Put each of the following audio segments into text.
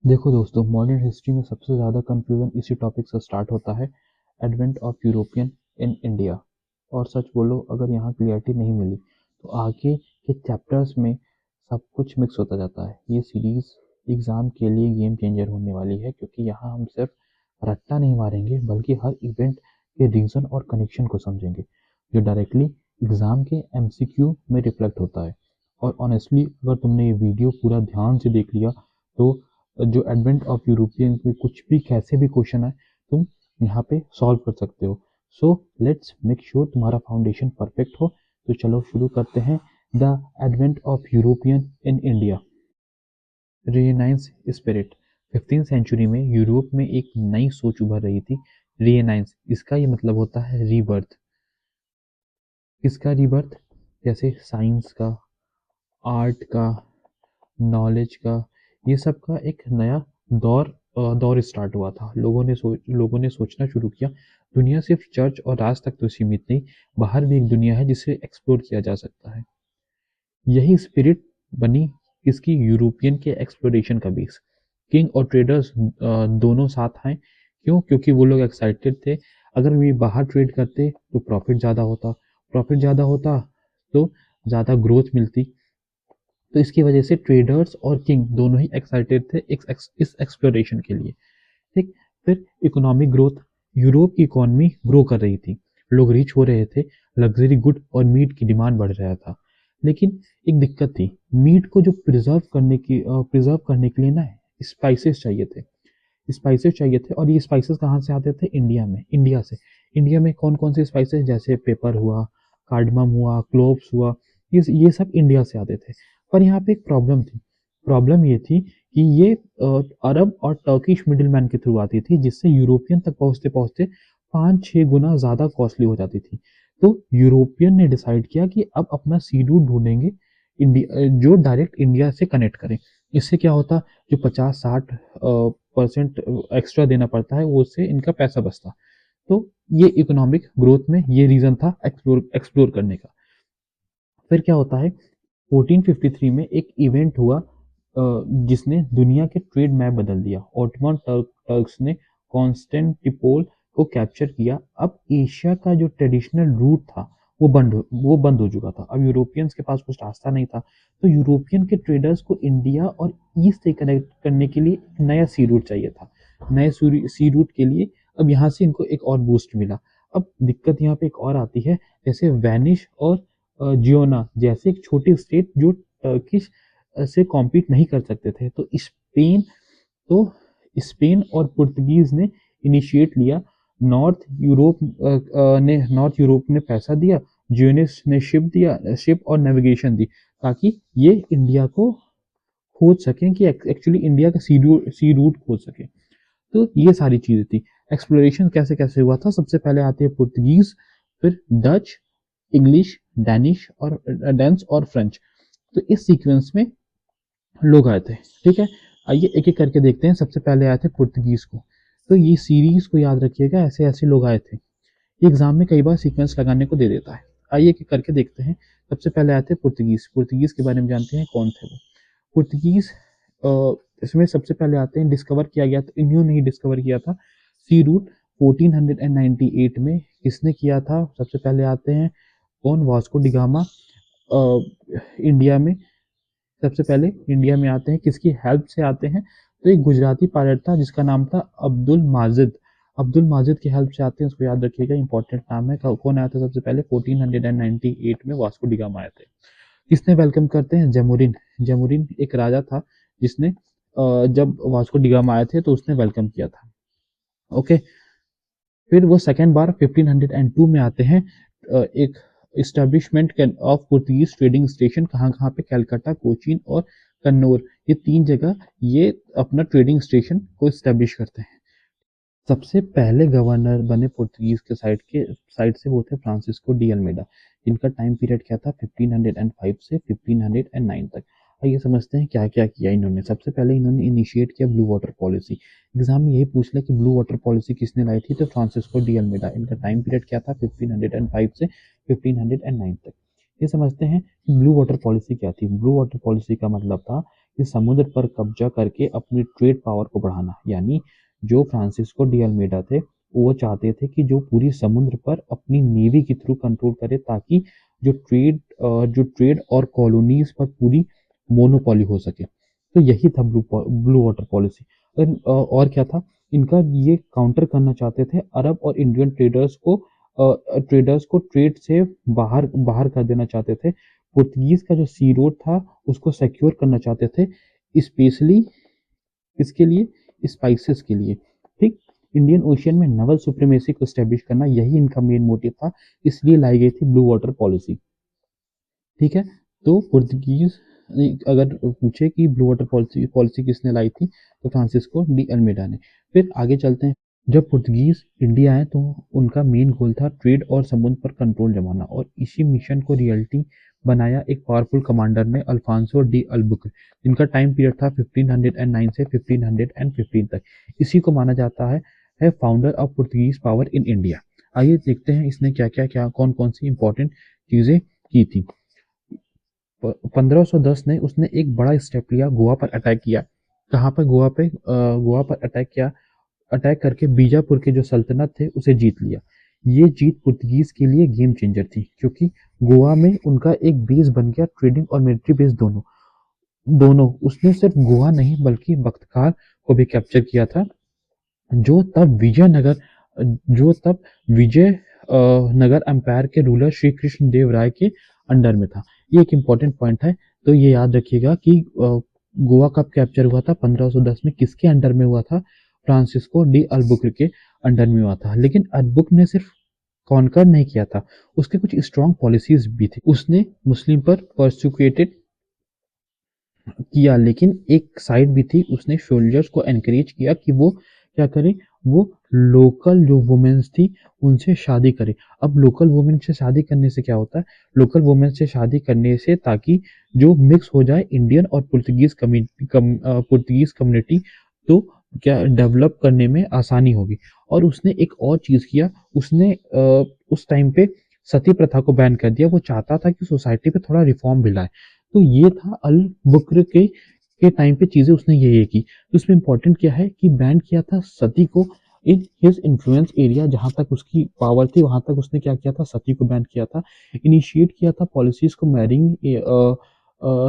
देखो दोस्तों, modern history में सबसे ज़्यादा कन्फ्यूज़न इसी टॉपिक से स्टार्ट होता है, advent of European in India. और सच बोलो, अगर यहाँ क्लियरिटी नहीं मिली तो आगे के चैप्टर्स में सब कुछ मिक्स होता जाता है। ये सीरीज़ एग्ज़ाम के लिए गेम चेंजर होने वाली है, क्योंकि यहाँ हम सिर्फ रट्टा नहीं मारेंगे बल्कि हर इवेंट के रीज़न और कनेक्शन को समझेंगे, जो डायरेक्टली एग्ज़ाम के एमसीक्यू में रिफ्लेक्ट होता है। और ऑनेस्टली, अगर तुमने ये वीडियो पूरा ध्यान से देख लिया तो जो एडवेंट ऑफ यूरोपियन में कुछ भी कैसे भी क्वेश्चन है, तुम यहाँ पे सॉल्व कर सकते हो। सो लेट्स मेक श्योर तुम्हारा फाउंडेशन परफेक्ट हो। तो चलो शुरू करते हैं। The advent of European in India. Renaissance spirit. 15th century में यूरोप में एक नई सोच उभर रही थी। रेनेसांस, इसका ये मतलब होता है रीबर्थ। किसका रीबर्थ? जैसे साइंस का, आर्ट का, नॉलेज का, ये सब का एक नया दौर स्टार्ट हुआ था। लोगों ने सोचना शुरू किया, दुनिया सिर्फ चर्च और राज तक तो सीमित नहीं, बाहर भी एक दुनिया है जिसे एक्सप्लोर किया जा सकता है। यही स्पिरिट बनी इसकी यूरोपियन के एक्सप्लोरेशन का बेस। किंग और ट्रेडर्स दोनों साथ आए। क्यों? क्योंकि वो लोग एक्साइटेड थे। अगर वे बाहर ट्रेड करते तो प्रॉफिट ज़्यादा होता तो ज़्यादा ग्रोथ मिलती। तो इसकी वजह से ट्रेडर्स और किंग दोनों ही एक्साइटेड थे इस एक्सप्लोरेशन के लिए। ठीक। फिर इकोनॉमिक ग्रोथ। यूरोप की इकोनॉमी ग्रो कर रही थी, लोग रिच हो रहे थे, लग्जरी गुड और मीट की डिमांड बढ़ रहा था। लेकिन एक दिक्कत थी, मीट को जो प्रिजर्व करने के लिए ना स्पाइसेस चाहिए थे। और ये स्पाइसेस कहाँ से आते थे? इंडिया से। इंडिया में कौन कौन से स्पाइसेस? जैसे पेपर हुआ, कार्डमम हुआ, क्लोव्स हुआ, ये सब इंडिया से आते थे। पर यहाँ पे एक प्रॉब्लम थी। प्रॉब्लम ये थी कि ये अरब और टर्किश मिडिल मैन के थ्रू आती थी, जिससे यूरोपियन तक पहुंचते पहुंचते 5-6 गुना ज़्यादा कॉस्टली हो जाती थी। तो यूरोपियन ने डिसाइड किया कि अब अपना सी रूट ढूंढेंगे, इंडिया जो डायरेक्ट इंडिया से कनेक्ट करें। इससे क्या होता, जो 50-60% एक्स्ट्रा देना पड़ता है वो उससे इनका पैसा बचता। तो ये इकोनॉमिक ग्रोथ में ये रीज़न था एक्सप्लोर करने का। फिर क्या होता है, 1453 में एक इवेंट हुआ जिसने दुनिया के ट्रेड मैप बदल दिया। ऑटोमन टर्क्स ने कॉन्स्टेंटिनोपल को कैप्चर किया। अब एशिया का जो ट्रेडिशनल रूट था वो बंद हो चुका था। अब यूरोपियंस के पास कुछ रास्ता नहीं था, तो यूरोपियन के ट्रेडर्स को इंडिया और ईस्ट से कनेक्ट करने के लिए एक नया सी रूट चाहिए था। नए सी रूट के लिए अब यहाँ से इनको एक और बूस्ट मिला। अब दिक्कत यहाँ पे एक और आती है, जैसे वेनिस और जियोना जैसे एक छोटे स्टेट जो टर्किश से कॉम्पीट नहीं कर सकते थे। तो स्पेन और पुर्तगीज ने इनिशिएट लिया। नॉर्थ यूरोप ने पैसा दिया, जियोनिस ने शिप और नेविगेशन दी, ताकि ये इंडिया को खोज सकें, कि एक्चुअली इंडिया का सी रूट खोज सकें। तो ये सारी चीजें थी। एक्सप्लोरेशन कैसे कैसे हुआ था? सबसे पहले आते हैं पुर्तगीज, फिर डच, इंग्लिश, डेंस और फ्रेंच। तो इस सीक्वेंस में लोग आए थे। ठीक है, आइए एक एक करके देखते हैं। सबसे पहले आए थे पुर्तगीज को। तो ये सीरीज को याद रखिएगा, ऐसे ऐसे लोग आए थे। ये एग्जाम में कई बार सीक्वेंस लगाने को दे देता है। आइए एक एक करके देखते हैं। सबसे पहले आए थे पुर्तगीज। पुर्तगीज के बारे में जानते हैं, कौन थे वो? पुर्तगीज इसमें सबसे पहले आते हैं, डिस्कवर किया गया, तो इन्होंने ही डिस्कवर किया था सी रूट 1498 में। किसने किया था? सबसे पहले आते हैं कौन? Vasco da Gama. इंडिया में सबसे पहले इंडिया में आते हैं, किसकी हेल्प से आते हैं? तो एक गुजराती पायलट था जिसका नाम था अब्दुल माजिद। अब्दुल माजिद की हेल्प से आते हैं, उसको याद रखिएगा, इंपॉर्टेंट नाम है। कौन आया था सबसे पहले? 1498 में वास्को डिगामा आए थे। किसने वेलकम करते हैं? जमुरिन। जमुरिन एक राजा था जिसने जब वास्को डिगामा आए थे तो उसने वेलकम किया था। ओके। फिर वो सेकेंड बार 1502 में आते हैं। एक establishment of Portuguese trading station, कहाँ कहाँ पे? कैलकाटा, कोचीन और कन्नौर, ये 3 जगह ये अपना ट्रेडिंग स्टेशन को इस्टेब्लिश करते हैं। सबसे पहले गवर्नर बने पुर्तगीज के साइड से, वो थे फ्रांसिस्को डी अल्मेडा। इनका टाइम पीरियड क्या था? 1505 से 1509 तक। आइए समझते हैं क्या क्या किया इन्होंने। सबसे पहले इन्होंने इनिशिएट किया ब्लू वाटर पॉलिसी। एग्जाम में यही पूछ लिया कि ब्लू वाटर पॉलिसी किसने लाई थी? तो फ्रांसिस्को डी अल्मेडा। इनका टाइम पीरियड क्या था? 1505 से 1509 तक। ये समझते हैं कि ब्लू वाटर पॉलिसी क्या थी। ब्लू वाटर पॉलिसी का मतलब था इस समुद्र पर कब्जा करके अपनी ट्रेड पावर को बढ़ाना। यानी जो फ्रांसिस्को डी अल्मेडा थे वो चाहते थे कि जो पूरी समुद्र पर अपनी नेवी के थ्रू कंट्रोल करे, ताकि जो ट्रेड और कॉलोनीज पर पूरी मोनोपोली हो सके। तो यही था ब्लू वाटर पॉलिसी। और क्या था इनका, ये काउंटर करना चाहते थे अरब और इंडियन ट्रेडर्स को ट्रेड से बाहर बाहर कर देना चाहते थे। पुर्तगीज का जो सी रोड था उसको सिक्योर करना चाहते थे, स्पेशली इसके लिए स्पाइसेस के लिए। ठीक, इंडियन ओशियन में नवल सुप्रीमेसी को स्टैब्लिश करना, यही इनका मेन मोटिव था, इसलिए लाई गई थी ब्लू वाटर पॉलिसी। ठीक है, तो पुर्तगीज अगर पूछे कि ब्लू वाटर पॉलिसी पॉलिसी किसने लाई थी, तो फ्रांसिस्को डी अल्मेडा ने। फिर आगे चलते हैं। जब पुर्तगीज इंडिया आए तो उनका मेन गोल था ट्रेड और समुद्र पर कंट्रोल जमाना, और इसी मिशन को रियलिटी बनाया एक पावरफुल कमांडर ने, अल्फांसो डी अल्बुकर, जिनका टाइम पीरियड था 1509 से 1515 तक। इसी को माना जाता है founder of Portuguese power in India. आइए देखते हैं इसने क्या कौन कौन सी इंपॉर्टेंट चीजें की थी। 1510 में उसने एक बड़ा स्टेप लिया, गोवा पर अटैक किया। कहाँ पर? गोवा पर अटैक किया। अटैक करके बीजापुर के जो सल्तनत थे उसे जीत लिया। ये जीत पुर्तगीज के लिए गेम चेंजर थी, क्योंकि गोवा में उनका एक बेस बन गया, ट्रेडिंग और मिलिट्री बेस दोनों। उसने सिर्फ गोवा नहीं बल्कि बख्तियार को भी कैप्चर किया था, जो तब विजयनगर जो तब विजय नगर एम्पायर के रूलर श्री कृष्ण देव राय के अंडर में था। ये एक इम्पॉर्टेंट पॉइंट है, तो ये याद रखिएगा कि गोवा कब कैप्चर हुआ था, 1510 में। किसके अंडर में हुआ था? फ्रांसिस्को डी अल्बुकर के अंडर में हुआ था। लेकिन अल्बुकर ने सिर्फ कॉन्कर नहीं किया था, उसके कुछ स्ट्रॉन्ग पॉलिसीज भी थी। उसने मुस्लिम पर परसिक्यूटेड किया, लेकिन एक साइड भी थी, उसने सोल्जर्स को एनकरेज किया कि वो क्या करें, वो लोकल जो वुमेन्स थी उनसे शादी करें। अब लोकल वुमेन से शादी करने से क्या होता है? लोकल वुमेन से शादी करने से ताकि जो मिक्स हो जाए इंडियन और पुर्तगीज कम्युनिटी, तो क्या डेवलप करने में आसानी होगी। और उसने एक और चीज किया, उसने उस टाइम पे सती प्रथा को बैन कर दिया। वो चाहता था कि सोसाइटी पे थोड़ा रिफॉर्म भी लाए। तो ये था अल बुकर के टाइम पे चीजें उसने ये की। तो इसमें इंपॉर्टेंट क्या है कि बैन किया था सती को इन हिज इन्फ्लुएंस एरिया, जहां तक उसकी पावर थी वहां तक उसने क्या किया था, सती को बैन किया था। इनिशिएट किया था पॉलिसीज को मैरिंग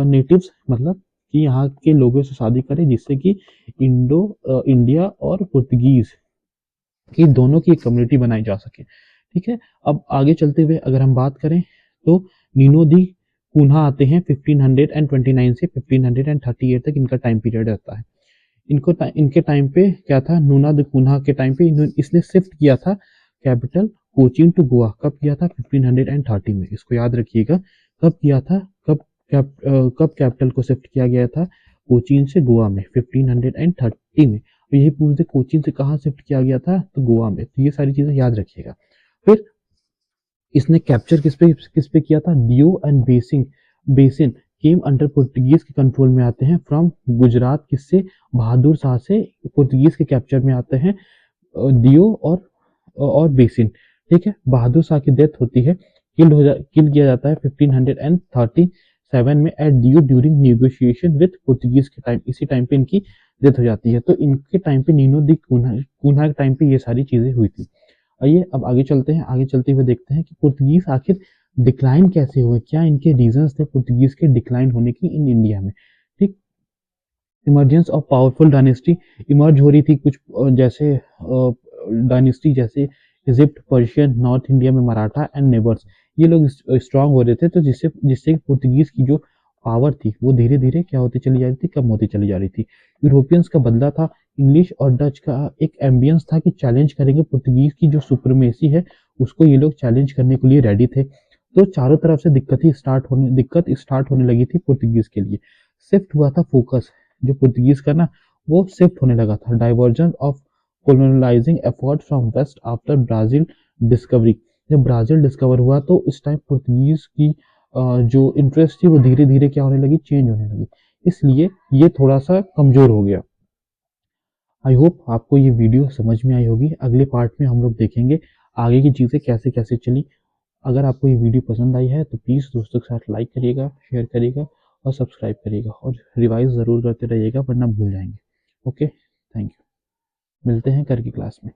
नेटिव्स, मतलब कि यहाँ के लोगों से शादी करें, जिससे कि इंडिया और पुर्तगीज की दोनों की कम्युनिटी बनाई जा सके। ठीक है, अब आगे चलते हुए अगर हम बात करें तो नीनो दी कुन्हा आते हैं 1529 से 1538 तक इनका टाइम पीरियड रहता है। इनके टाइम पे क्या था, नूना द कुन्हा के टाइम पे इसने शिफ्ट किया था कैपिटल कोचीन टू गोवा। कब किया था? 1530 में। इसको याद रखिएगा, कब किया था, कब कैपिटल को शिफ्ट किया गया था कोचीन से गोवा में, 1530 में। तो यही पूछ दे कोचीन से कहाँ शिफ्ट किया गया था, तो गोवा में। तो ये सारी चीजें याद रखिएगा। फिर इसने कैप्चर किस पे किया था? दियो and basin came under Portuguese के कंट्रोल में आते हैं फ्रॉम गुजरात। किससे? बहादुर शाह से पुर्तगीज के कैप्चर में आते हैं दियो और बेसिन। ठीक है, बहादुर शाह की डेथ होती है, किल किया जाता है 1537 में एट दियो ड्यूरिंग नेगोशिएशन विद पुर्तगीज के टाइम। इसी टाइम पे इनकी डेथ हो जाती है। तो इनके टाइम पे नीनो दी कुन्हा के टाइम पे ये सारी चीजें हुई थी। आइए अब आगे चलते हैं। आगे चलते हुए देखते हैं कि पुर्तगीज आखिर डिक्लाइन कैसे हुए, क्या इनके रीजंस थे पुर्तगीज के डिक्लाइन होने की इन इंडिया में। ठीक, emergence of powerful dynasty emerge हो रही थी, कुछ जैसे डायनेस्टी जैसे इजिप्ट, पर्शियन, नॉर्थ इंडिया में मराठा एंड नेबर्स, ये लोग स्ट्रांग हो रहे थे। तो जिससे जिससे पुर्तगीज की जो पावर थी वो धीरे धीरे क्या होती चली जा रही थी, कम होती चली जा रही थी। यूरोपियंस का बदला था, इंग्लिश और डच का एक एम्बियंस था कि चैलेंज करेंगे पुर्तगीज की जो सुप्रीमेसी है, उसको ये लोग चैलेंज करने के लिए रेडी थे। तो चारों तरफ से दिक्कत स्टार्ट होने लगी थी पुर्तगीज के लिए। शिफ्ट हुआ था फोकस, जो पुर्तगीज का ना वो शिफ्ट होने लगा था। Diversion of colonizing effort from west after Brazil discovery. जब ब्राजील डिस्कवर हुआ तो इस टाइम पुर्तगीज की जो इंटरेस्ट थी वो धीरे धीरे क्या होने लगी, चेंज होने लगी। इसलिए ये थोड़ा सा कमजोर हो गया। आई होप आपको ये वीडियो समझ में आई होगी। अगले पार्ट में हम लोग देखेंगे आगे की चीज़ें कैसे कैसे चली। अगर आपको ये वीडियो पसंद आई है तो प्लीज़ दोस्तों के साथ लाइक करिएगा, शेयर करिएगा और सब्सक्राइब करिएगा और रिवाइज ज़रूर करते रहिएगा वरना भूल जाएंगे। Okay, thank you. मिलते हैं कल की क्लास में।